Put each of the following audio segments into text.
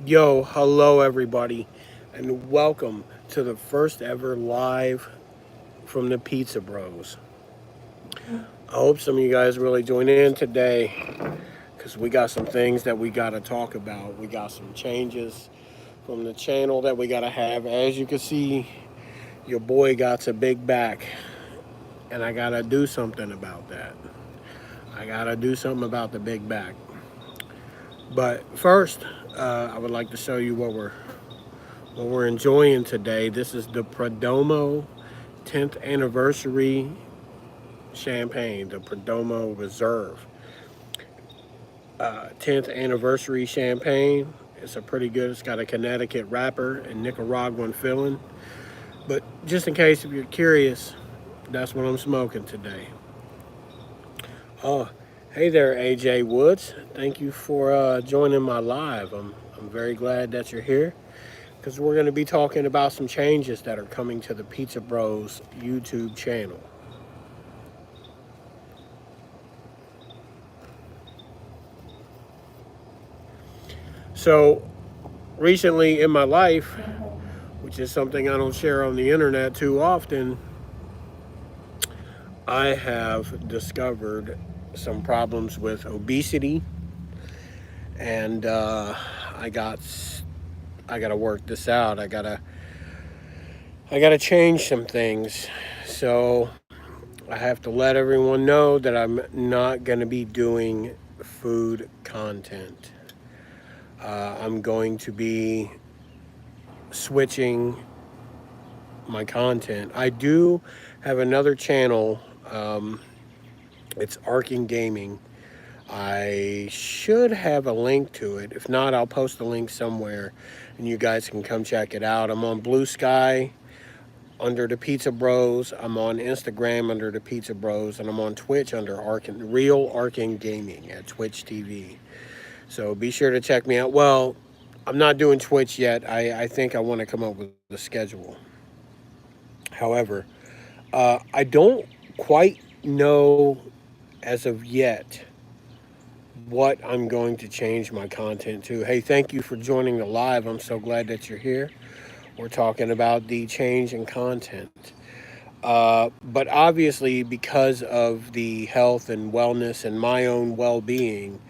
Yo, hello everybody, and welcome to the first ever live from the Pizza Bros. I hope some of you guys really join in today because we got some things that we got to talk about. We got some changes from the channel that we got to have. As you can see, your boy got a big back, and I got to do something about that. I got to do something about the big back. But first, I would like to show you what we're enjoying today. This is the Perdomo 10th anniversary champagne, the Perdomo Reserve 10th anniversary champagne. It's a pretty good. It's got a Connecticut wrapper and Nicaraguan filling. But just in case if you're curious, that's what I'm smoking today. Oh, hey there, AJ Woods. Thank you for joining my live. I'm very glad that you're here because we're going to be talking about some changes that are coming to the Pizza Bros YouTube channel. So, recently in my life, which is something I don't share on the internet too often, I have discovered some problems with obesity, and I got I got to work this out. I gotta change some things. So I have to let everyone know that I'm not gonna be doing food content. I'm going to be switching my content. I do have another channel. It's Arking Gaming. I should have a link to it. If not, I'll post a link somewhere and you guys can come check it out. I'm on Blue Sky under the Pizza Bros. I'm on Instagram under the Pizza Bros. And I'm on Twitch under Real Arking Gaming at Twitch TV. So be sure to check me out. Well, I'm not doing Twitch yet. I think I want to come up with a schedule. However, I don't quite know as of yet what I'm going to change my content to. Hey, thank you for joining the live. I'm so glad that you're here. We're talking about the change in content. But obviously, because of the health and wellness and my own well being,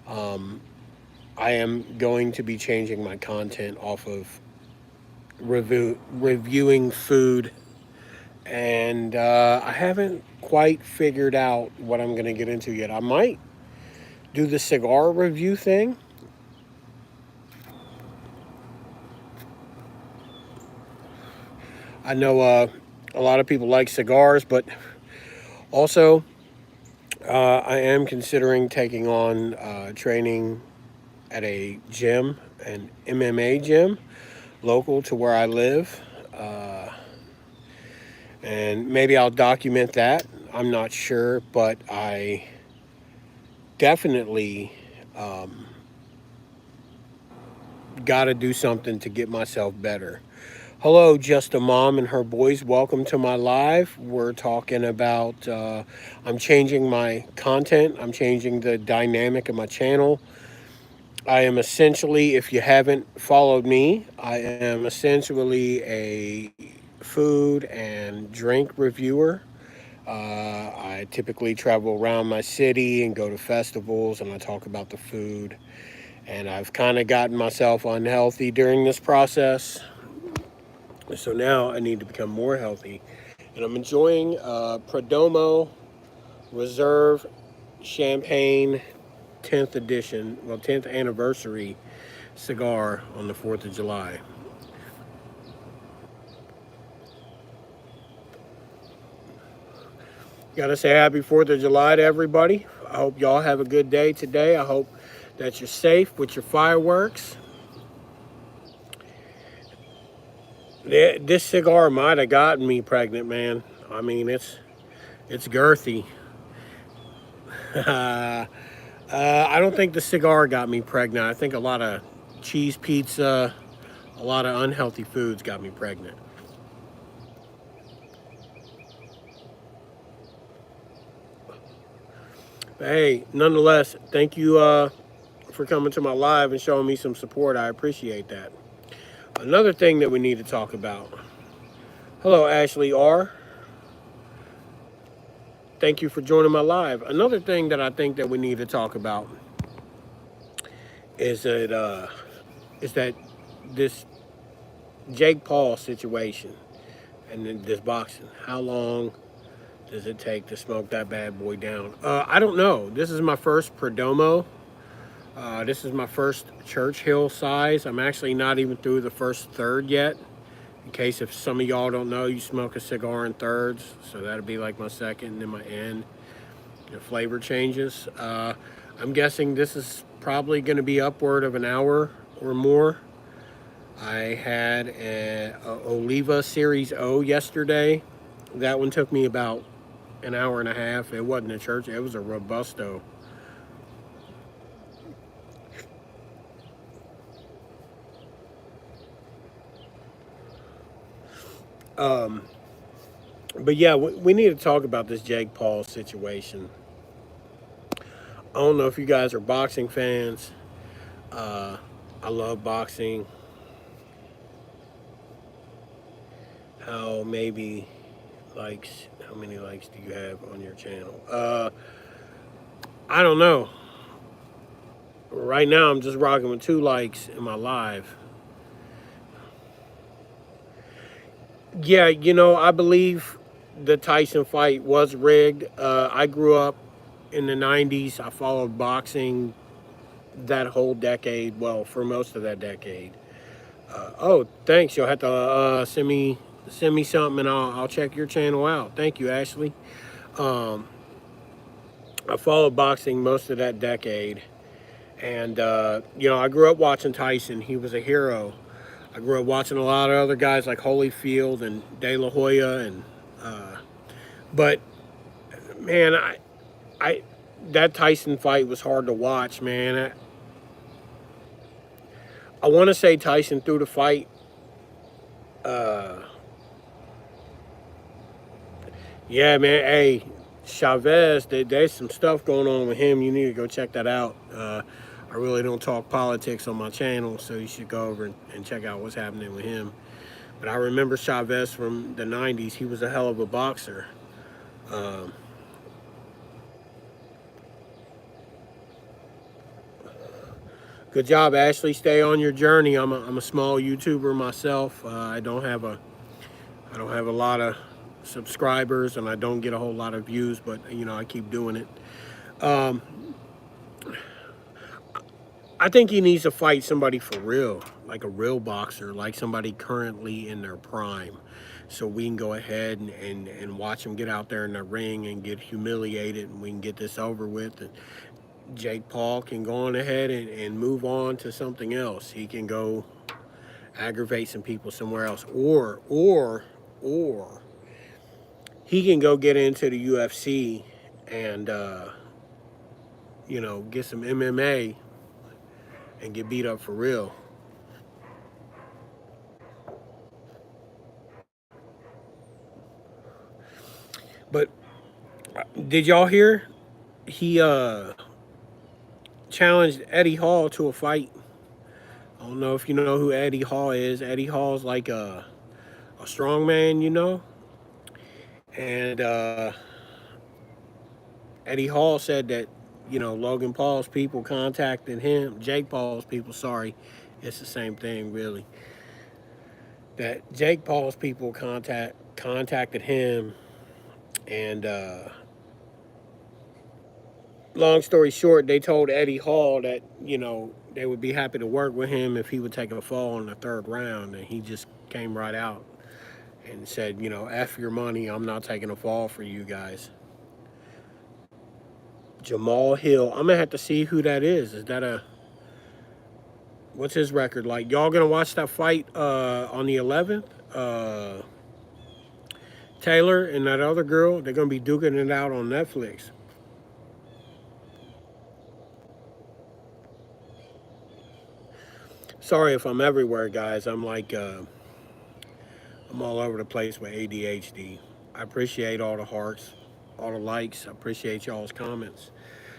I am going to be changing my content off of reviewing food. And I haven't quite figured out what I'm going to get into yet. I might do the cigar review thing. I know a lot of people like cigars, but also I am considering taking on training at a gym, an MMA gym, local to where I live. Uh, and maybe I'll document that. I'm not sure, but I definitely got to do something to get myself better. Hello, Just a Mom and her boys. Welcome to my live. We're talking about, I'm changing my content, I'm changing the dynamic of my channel. I am essentially, if you haven't followed me, I am essentially a food and drink reviewer. I typically travel around my city and go to festivals and I talk about the food. And I've kind of gotten myself unhealthy during this process. So now I need to become more healthy. And I'm enjoying Perdomo Reserve Champagne 10th edition, well, 10th anniversary cigar on the 4th of July. Gotta say happy 4th of July to everybody. I hope y'all have a good day today. I hope that you're safe with your fireworks. This cigar might have gotten me pregnant, man. I mean, it's girthy. I don't think the cigar got me pregnant. I think a lot of cheese pizza, a lot of unhealthy foods got me pregnant. But hey, nonetheless, thank you for coming to my live and showing me some support. I appreciate that. Another thing that we need to talk about. Hello, Ashley R. Thank you for joining my live. Another thing that I think that we need to talk about is that this Jake Paul situation and then this boxing. How long does it take to smoke that bad boy down? I don't know. This is my first Perdomo. This is my first Churchill size. I'm actually not even through the first third yet. In case if some of y'all don't know, you smoke a cigar in thirds. So that'll be like my second and then my end. The flavor changes. I'm guessing this is probably going to be upward of an hour or more. I had a Oliva Series O yesterday. That one took me about an hour and a half. It wasn't a church. It was a Robusto. But yeah, we need to talk about this Jake Paul situation. I don't know if you guys are boxing fans. I love boxing. How many likes do you have on your channel? I don't know. Right now, I'm just rocking with 2 likes in my live. Yeah, I believe the Tyson fight was rigged. I grew up in the 90s. I followed boxing that whole decade. Well, for most of that decade. Oh, thanks. You'll have to send me something, and I'll check your channel out. Thank you, Ashley. Um, I followed boxing most of that decade, and I grew up watching Tyson. He was a hero. I grew up watching a lot of other guys like Holyfield and De La Hoya, and but man, I that Tyson fight was hard to watch, man. I want to say Tyson threw the fight. Uh, yeah, man. Hey, Chavez, there's some stuff going on with him. You need to go check that out. I really don't talk politics on my channel, so you should go over and check out what's happening with him. But I remember Chavez from the 90s. He was a hell of a boxer. Um, Good job, Ashley. Stay on your journey. I'm a small YouTuber myself. I don't have a lot of subscribers, and I don't get a whole lot of views, but I keep doing it. Um, I think he needs to fight somebody for real, like a real boxer, like somebody currently in their prime. So we can go ahead and watch him get out there in the ring and get humiliated, and we can get this over with. And Jake Paul can go on ahead and move on to something else. He can go aggravate some people somewhere else. Or he can go get into the UFC and, get some MMA and get beat up for real. But did y'all hear? He challenged Eddie Hall to a fight. I don't know if you know who Eddie Hall is. Eddie Hall's like a strong man, and Eddie Hall said that Logan Paul's people contacted him. Jake Paul's people, sorry, it's the same thing really. That Jake Paul's people contacted him, and long story short, they told Eddie Hall that they would be happy to work with him if he would take a fall in the third round, and he just came right out and said, F your money, I'm not taking a fall for you guys. Jamal Hill, I'm gonna have to see who that is. Is that what's his record like? Y'all gonna watch that fight on the 11th? Taylor and that other girl, they're gonna be duking it out on Netflix. Sorry if I'm everywhere, guys. I'm like, I'm all over the place with ADHD. I appreciate all the hearts, all the likes. I appreciate y'all's comments.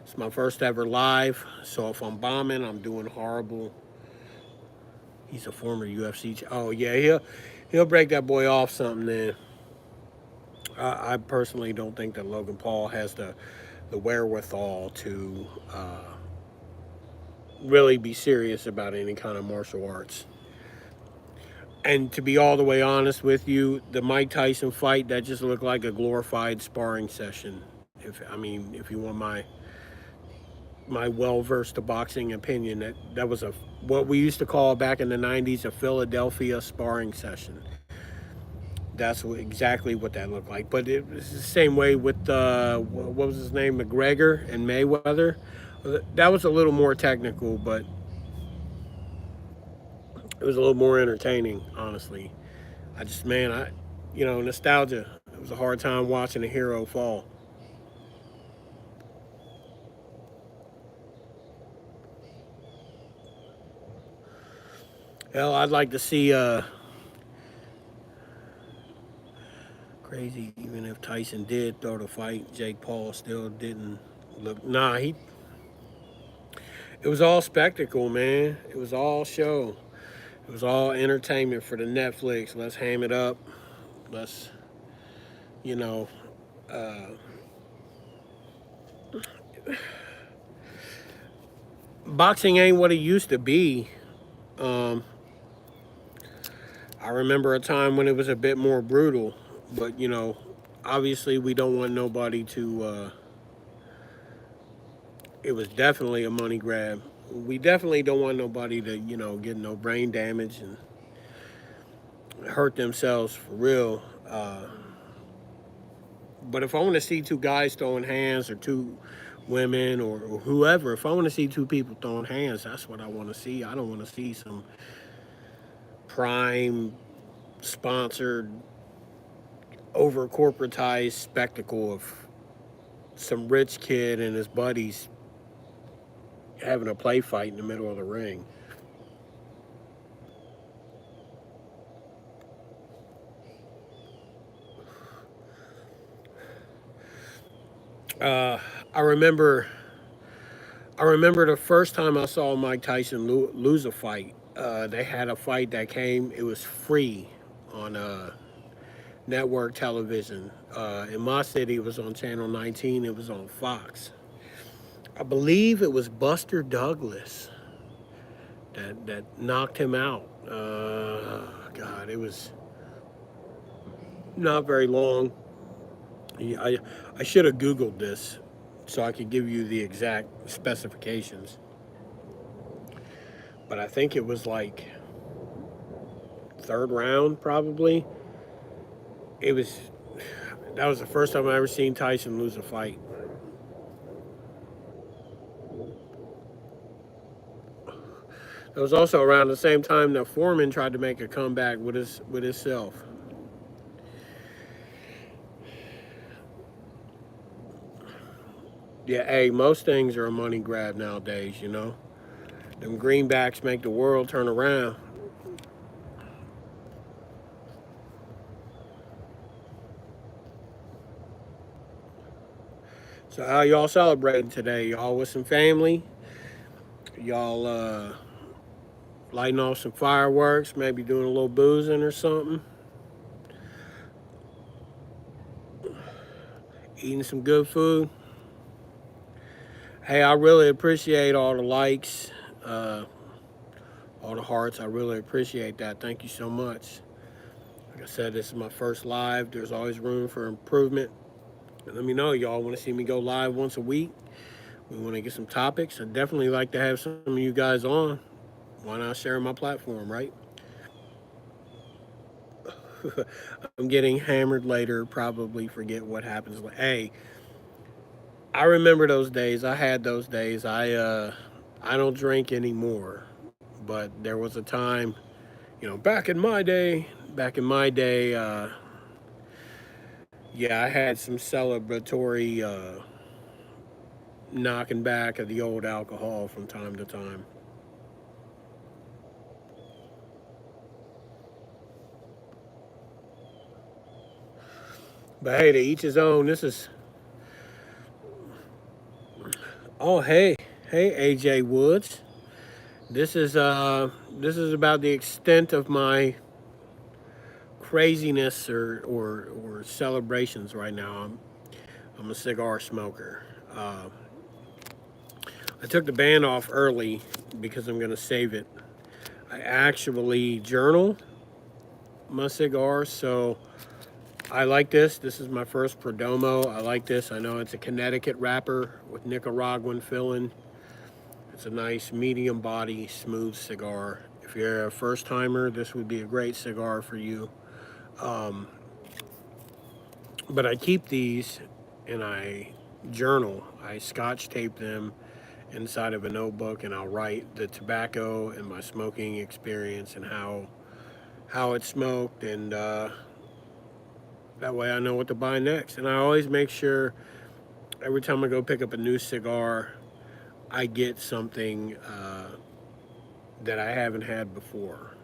It's my first ever live, so if I'm bombing, I'm doing horrible. He's a former UFC. Oh yeah, he'll break that boy off something. Then I personally don't think that Logan Paul has the wherewithal to really be serious about any kind of martial arts. And to be all the way honest with you, the Mike Tyson fight that just looked like a glorified sparring session. If you want my well versed boxing opinion, that was a what we used to call back in the '90s a Philadelphia sparring session. That's exactly what that looked like. But it was the same way with what was his name, McGregor and Mayweather. That was a little more technical, but it was a little more entertaining, honestly. I just, man, nostalgia. It was a hard time watching a hero fall. Hell, I'd like to see crazy. Even if Tyson did throw the fight, Jake Paul still didn't look. Nah, he. It was all spectacle, man. It was all show. It was all entertainment for the Netflix. Let's ham it up. Let's, you know, uh, boxing ain't what it used to be. Um, I remember a time when it was a bit more brutal, but obviously we don't want nobody to. It was definitely a money grab. We definitely don't want nobody to, get no brain damage and hurt themselves for real. But if I want to see two guys throwing hands or two women or whoever, if I want to see two people throwing hands, that's what I want to see. I don't want to see some prime sponsored, over corporatized spectacle of some rich kid and his buddies having a play fight in the middle of the ring. Uh, I remember I remember the first time I saw Mike Tyson lose a fight. They had a fight that came. It was free on network television. In my city, it was on Channel 19. It was on Fox. I believe it was Buster Douglas that knocked him out. God, it was not very long. I should have Googled this so I could give you the exact specifications. But I think it was like third round, probably. It was that was the first time I ever seen Tyson lose a fight. It was also around the same time that Foreman tried to make a comeback with himself. Yeah, hey, most things are a money grab nowadays. Them greenbacks make the world turn around. So how y'all celebrating today? Y'all with some family? Y'all lighting off some fireworks? Maybe doing a little boozing or something? Eating some good food? Hey, I really appreciate all the likes, uh, all the hearts. I really appreciate that. Thank you so much. Like I said, this is my first live. There's always room for improvement. And let me know, y'all want to see me go live once a week. We want to get some topics. I'd definitely like to have some of you guys on. Why not share my platform, right? I'm getting hammered later. Probably forget what happens. Hey, I remember those days. I had those days. I don't drink anymore, but there was a time, back in my day. Back in my day, yeah, I had some celebratory knocking back of the old alcohol from time to time. But hey, to each his own. This is Oh, hey, AJ Woods. This is about the extent of my craziness or celebrations right now. I'm a cigar smoker. Uh, I took the band off early because I'm gonna save it. I actually journal my cigars, so I like this. This is my first Perdomo. I like this. I know it's a Connecticut wrapper with Nicaraguan filling. It's a nice medium body, smooth cigar. If you're a first timer, this would be a great cigar for you. Um, but I keep these and I journal. I scotch tape them inside of a notebook and I'll write the tobacco and my smoking experience and how it smoked and that way I know what to buy next. And I always make sure every time I go pick up a new cigar, I get something that I haven't had before.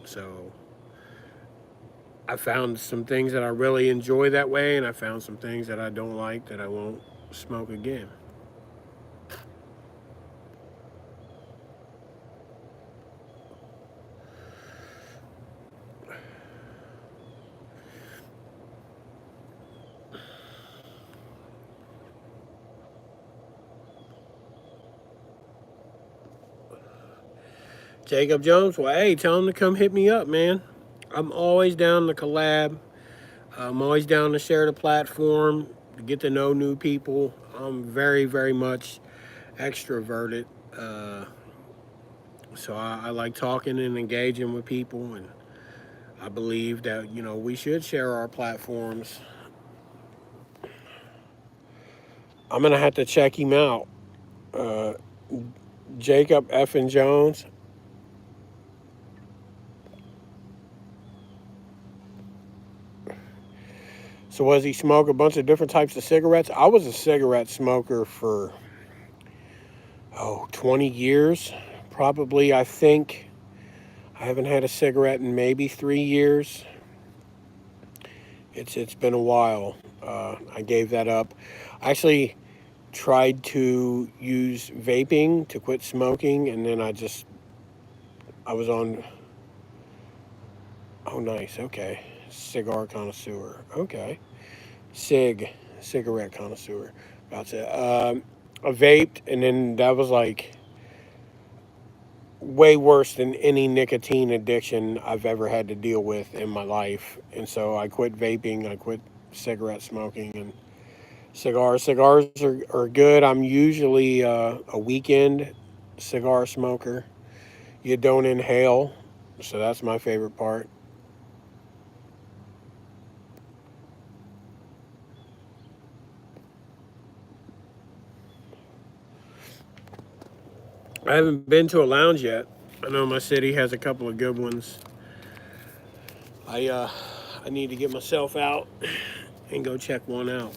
So I found some things that I really enjoy that way, and I found some things that I don't like that I won't smoke again. Jacob Jones, well, hey, tell him to come hit me up, man. I'm always down to collab. I'm always down to share the platform, to get to know new people. I'm very, very much extroverted. So I like talking and engaging with people, and I believe that we should share our platforms. I'm gonna have to check him out. Uh, Jacob F. and Jones. So was he smoke a bunch of different types of cigarettes? I was a cigarette smoker for 20 years, probably. I think I haven't had a cigarette in maybe 3 years. It's been a while. I gave that up. I actually tried to use vaping to quit smoking, and then I was on. Oh, nice. Okay, cigar connoisseur. Okay, cigarette connoisseur. Gotcha. I vaped, and then that was like way worse than any nicotine addiction I've ever had to deal with in my life. And so I quit vaping, I quit cigarette smoking, and cigars. Cigars are good. I'm usually a weekend cigar smoker. You don't inhale, so that's my favorite part. I haven't been to a lounge yet. I know my city has a couple of good ones. I uh, I need to get myself out and go check one out.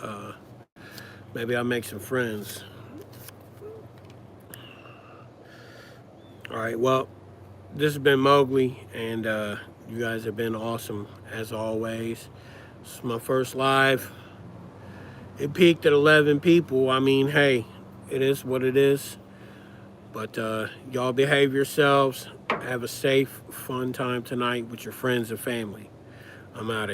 Uh, Maybe I'll make some friends. All right. Well, this has been Mowgli, and you guys have been awesome as always. This is my first live. It peaked at 11 people. I mean, hey, it is what it is. But y'all behave yourselves. Have a safe, fun time tonight with your friends and family. I'm out of here.